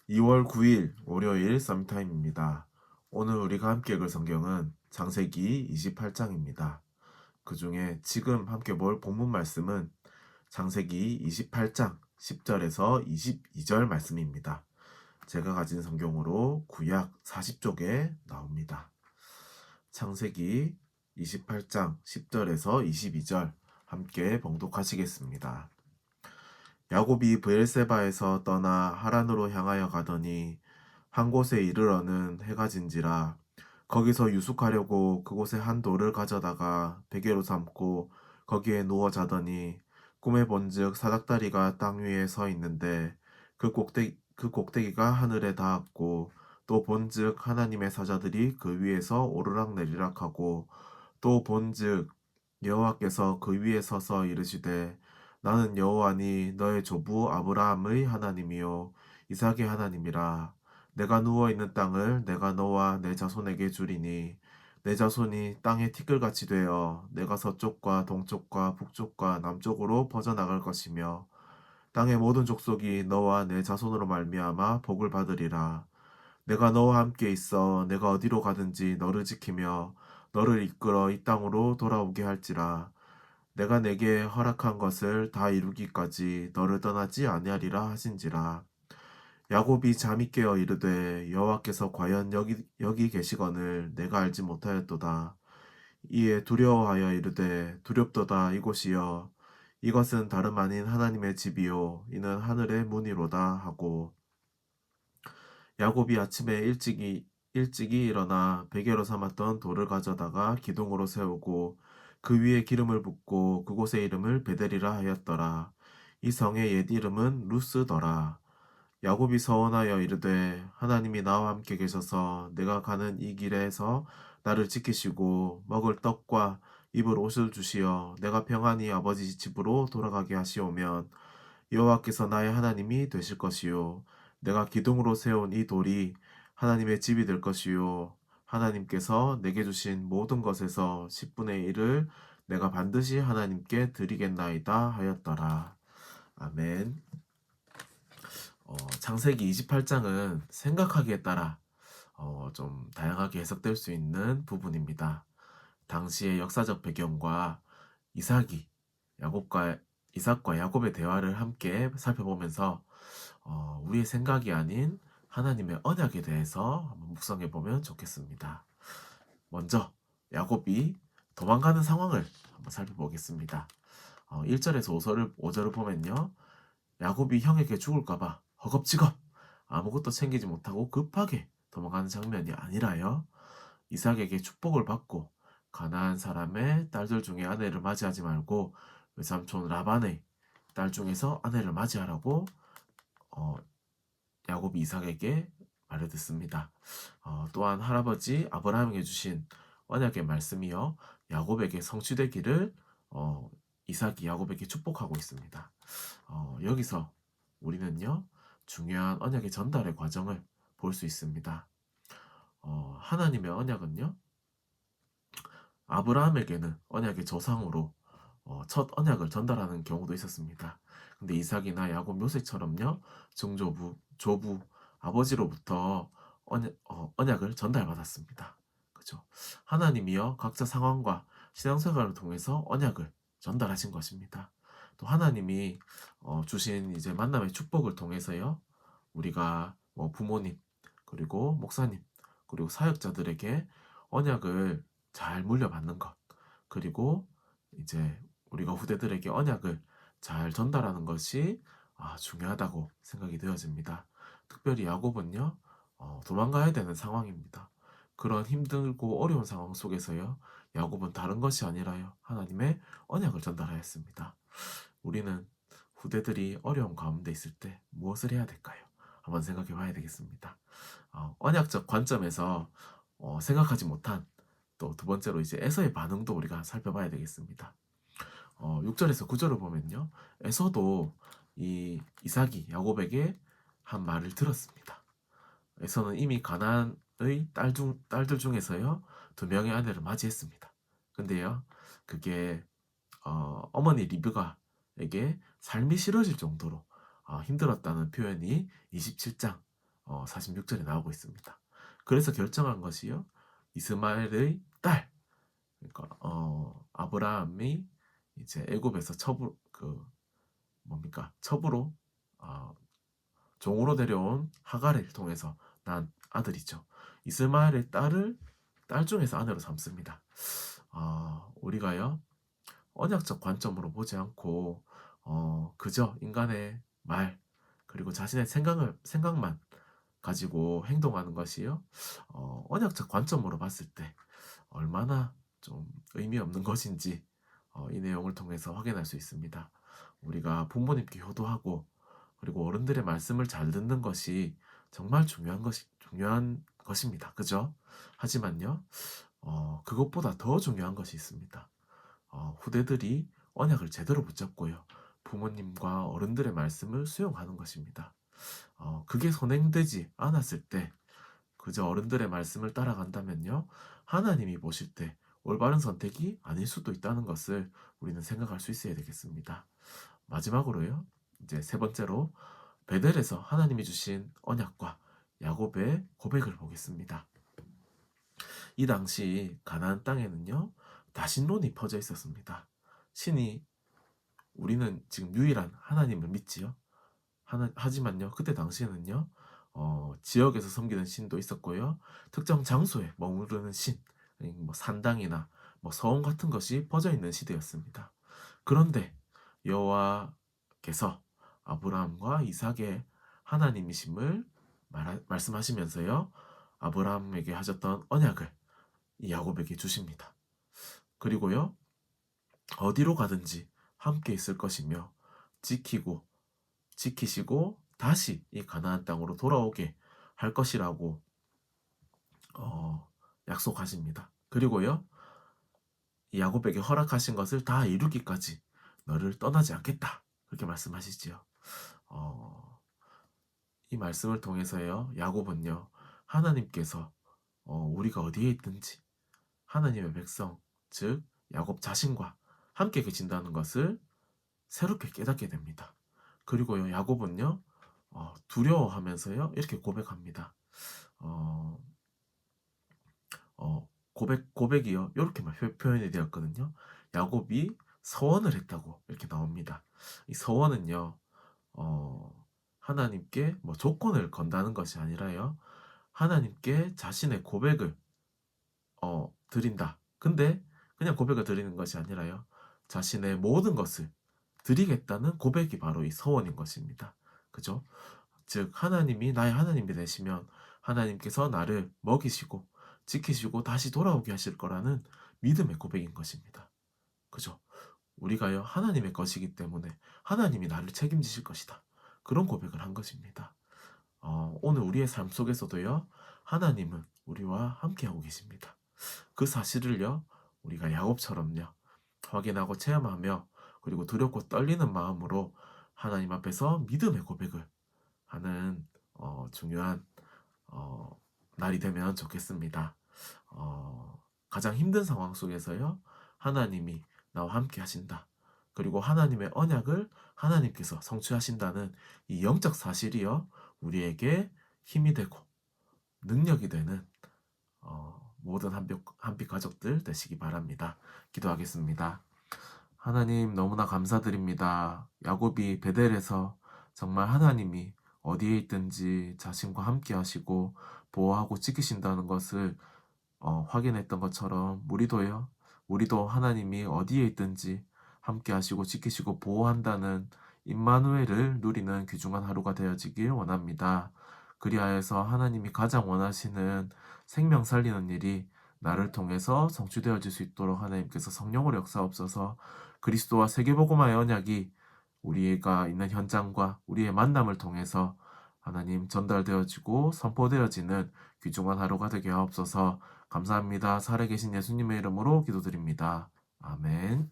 2월 9일 월요일 썸타임입니다. 오늘 우리가 함께 읽을 성경은 창세기 28장입니다. 그 중에 지금 함께 볼 본문 말씀은 창세기 28장 10절에서 22절 말씀입니다. 제가 가진 성경으로 구약 40쪽에 나옵니다. 창세기 28장 10절에서 22절 함께 봉독하시겠습니다. 야곱이 브엘세바에서 떠나 하란으로 향하여 가더니 한 곳에 이르러는 해가 진지라 거기서 유숙하려고 그곳에 한 돌을 가져다가 베개로 삼고 거기에 누워 자더니 꿈에 본즉 사닥다리가 땅 위에 서 있는데 그 꼭대기가 하늘에 닿았고 또 본즉 하나님의 사자들이 그 위에서 오르락내리락 하고 또 본즉 여호와께서 그 위에 서서 이르시되 나는 여호와니 너의 조부 아브라함의 하나님이요 이삭의 하나님이라. 내가 누워 있는 땅을 내가 너와 내 자손에게 주리니 내 자손이 땅의 티끌같이 되어 내가 서쪽과 동쪽과 북쪽과 남쪽으로 퍼져나갈 것이며 땅의 모든 족속이 너와 내 자손으로 말미암아 복을 받으리라. 내가 너와 함께 있어 내가 어디로 가든지 너를 지키며 너를 이끌어 이 땅으로 돌아오게 할지라. 내가 내게 허락한 것을 다 이루기까지 너를 떠나지 아니하리라 하신지라. 야곱이 잠이 깨어 이르되 여호와께서 과연 여기 계시거늘 내가 알지 못하였도다. 이에 두려워하여 이르되 두렵도다 이곳이여 이것은 다름 아닌 하나님의 집이요 이는 하늘의 문이로다 하고 야곱이 아침에 일찍이 일어나 베개로 삼았던 돌을 가져다가 기둥으로 세우고 그 위에 기름을 붓고 그곳의 이름을 베델이라 하였더라. 이 성의 옛 이름은 루스더라. 야곱이 서원하여 이르되 하나님이 나와 함께 계셔서 내가 가는 이 길에서 나를 지키시고 먹을 떡과 입을 옷을 주시어 내가 평안히 아버지 집으로 돌아가게 하시오면 여호와께서 나의 하나님이 되실 것이요 내가 기둥으로 세운 이 돌이 하나님의 집이 될 것이요 하나님께서 내게 주신 모든 것에서 10분의 1을 내가 반드시 하나님께 드리겠나이다 하였더라. 아멘. 창세기 28장은 생각하기에 따라 좀 다양하게 해석될 수 있는 부분입니다. 당시의 역사적 배경과 이삭이 야곱과 이삭과 야곱의 대화를 함께 살펴보면서 우리의 생각이 아닌 하나님의 언약에 대해서 한번 묵상해 보면 좋겠습니다. 먼저 야곱이 도망가는 상황을 한번 살펴보겠습니다. 1절에서 5절을 보면요. 야곱이 형에게 죽을까봐 허겁지겁 아무것도 챙기지 못하고 급하게 도망가는 장면이 아니라요. 이삭에게 축복을 받고 가나안 사람의 딸들 중에 아내를 맞이하지 말고 외삼촌 라반의 딸 중에서 아내를 맞이하라고 어, 야곱이 이삭에게 말을 듣습니다. 또한 할아버지 아브라함에게 주신 언약의 말씀이요 야곱에게 성취되기를 이삭이 야곱에게 축복하고 있습니다. 여기서 우리는요 중요한 언약의 전달의 과정을 볼 수 있습니다. 하나님의 언약은요 아브라함에게는 언약의 조상으로 첫 언약을 전달하는 경우도 있었습니다. 근데 이삭이나 야곱 요셉처럼요 조부 아버지로부터 언약을 전달받았습니다. 그죠? 하나님이요 각자 상황과 신앙생활을 통해서 언약을 전달하신 것입니다. 또 하나님이 주신 이제 만남의 축복을 통해서요 우리가 뭐 부모님 그리고 목사님 그리고 사역자들에게 언약을 잘 물려받는 것 그리고 이제 우리가 후대들에게 언약을 잘 전달하는 것이 중요하다고 생각이 되어집니다. 특별히 야곱은요 도망가야 되는 상황입니다. 그런 힘들고 어려운 상황 속에서요 야곱은 다른 것이 아니라요 하나님의 언약을 전달하였습니다. 우리는 후대들이 어려운 가운데 있을 때 무엇을 해야 될까요? 한번 생각해 봐야 되겠습니다. 언약적 관점에서 생각하지 못한 또 두 번째로 이제 에서의 반응도 우리가 살펴봐야 되겠습니다. 6절에서 9절을 보면요. 에서도 이 이삭이 야곱에게 한 말을 들었습니다. 에서는 이미 가나안의 딸들 중에서요. 2명의 아내를 맞이했습니다. 근데요. 그게 어머니 리브가에게 삶이 싫어질 정도로 힘들었다는 표현이 27장 46절에 나오고 있습니다. 그래서 결정한 것이요, 이스마엘의 딸, 그러니까 아브라함이 이제 애굽에서 첩으로 종으로 데려온 하갈을 통해서 난 아들이죠. 이스마엘의 딸 중에서 아내로 삼습니다. 우리가요, 언약적 관점으로 보지 않고 그저 인간의 말, 그리고 자신의 생각만 가지고 행동하는 것이요, 언약적 관점으로 봤을 때 얼마나 좀 의미 없는 것인지 이 내용을 통해서 확인할 수 있습니다. 우리가 부모님께 효도하고 그리고 어른들의 말씀을 잘 듣는 것이 정말 중요한 것입니다. 그죠? 하지만요, 그것보다 더 중요한 것이 있습니다. 후대들이 언약을 제대로 붙잡고요, 부모님과 어른들의 말씀을 수용하는 것입니다. 그게 선행되지 않았을 때 그저 어른들의 말씀을 따라간다면요, 하나님이 보실 때 올바른 선택이 아닐 수도 있다는 것을 우리는 생각할 수 있어야 되겠습니다. 마지막으로요, 이제 세 번째로 베델에서 하나님이 주신 언약과 야곱의 고백을 보겠습니다. 이 당시 가나안 땅에는요, 다신론이 퍼져 있었습니다. 신이, 우리는 지금 유일한 하나님을 믿지요. 하지만요, 그때 당시에는요, 지역에서 섬기는 신도 있었고요, 특정 장소에 머무르는 신, 뭐 산당이나 뭐 서원 같은 것이 퍼져 있는 시대였습니다. 그런데 여호와께서 아브라함과 이삭의 하나님이심을 말씀하시면서요, 아브라함에게 하셨던 언약을 이 야곱에게 주십니다. 그리고요, 어디로 가든지 함께 있을 것이며 지키시고 다시 이 가나안 땅으로 돌아오게 할 것이라고 약속하십니다. 그리고요, 이 야곱에게 허락하신 것을 다 이루기까지 너를 떠나지 않겠다, 그렇게 말씀하시지요. 이 말씀을 통해서요, 야곱은요, 하나님께서 우리가 어디에 있든지 하나님의 백성, 즉 야곱 자신과 함께 계신다는 것을 새롭게 깨닫게 됩니다. 그리고요, 야곱은요, 두려워하면서요, 이렇게 고백합니다. 고백이요, 이렇게만 표현이 되었거든요. 야곱이 서원을 했다고 이렇게 나옵니다. 이 서원은요, 하나님께 뭐 조건을 건다는 것이 아니라요, 하나님께 자신의 고백을 드린다. 근데 그냥 고백을 드리는 것이 아니라요, 자신의 모든 것을 드리겠다는 고백이 바로 이 서원인 것입니다. 그죠? 즉 하나님이 나의 하나님이 되시면 하나님께서 나를 먹이시고 지키시고 다시 돌아오게 하실 거라는 믿음의 고백인 것입니다. 그죠? 우리가요, 하나님의 것이기 때문에 하나님이 나를 책임지실 것이다, 그런 고백을 한 것입니다. 오늘 우리의 삶 속에서도요, 하나님은 우리와 함께하고 계십니다. 그 사실을요, 우리가 야곱처럼요, 확인하고 체험하며 그리고 두렵고 떨리는 마음으로 하나님 앞에서 믿음의 고백을 하는 중요한 날이 되면 좋겠습니다. 가장 힘든 상황 속에서요, 하나님이 나와 함께 하신다, 그리고 하나님의 언약을 하나님께서 성취하신다는 이 영적 사실이요, 우리에게 힘이 되고 능력이 되는 모든 한빛 가족들 되시기 바랍니다. 기도하겠습니다. 하나님, 너무나 감사드립니다. 야곱이 베델에서 정말 하나님이 어디에 있든지 자신과 함께 하시고 보호하고 지키신다는 것을 확인했던 것처럼 우리도 하나님이 어디에 있든지 함께 하시고 지키시고 보호한다는 임마누엘을 누리는 귀중한 하루가 되어지길 원합니다. 그리하여서 하나님이 가장 원하시는 생명 살리는 일이 나를 통해서 성취되어질 수 있도록 하나님께서 성령으로 역사옵소서. 그리스도와 세계복음화의 언약이 우리가 있는 현장과 우리의 만남을 통해서 하나님 전달되어지고 선포되어지는 귀중한 하루가 되게 하옵소서. 감사합니다. 살아계신 예수님의 이름으로 기도드립니다. 아멘.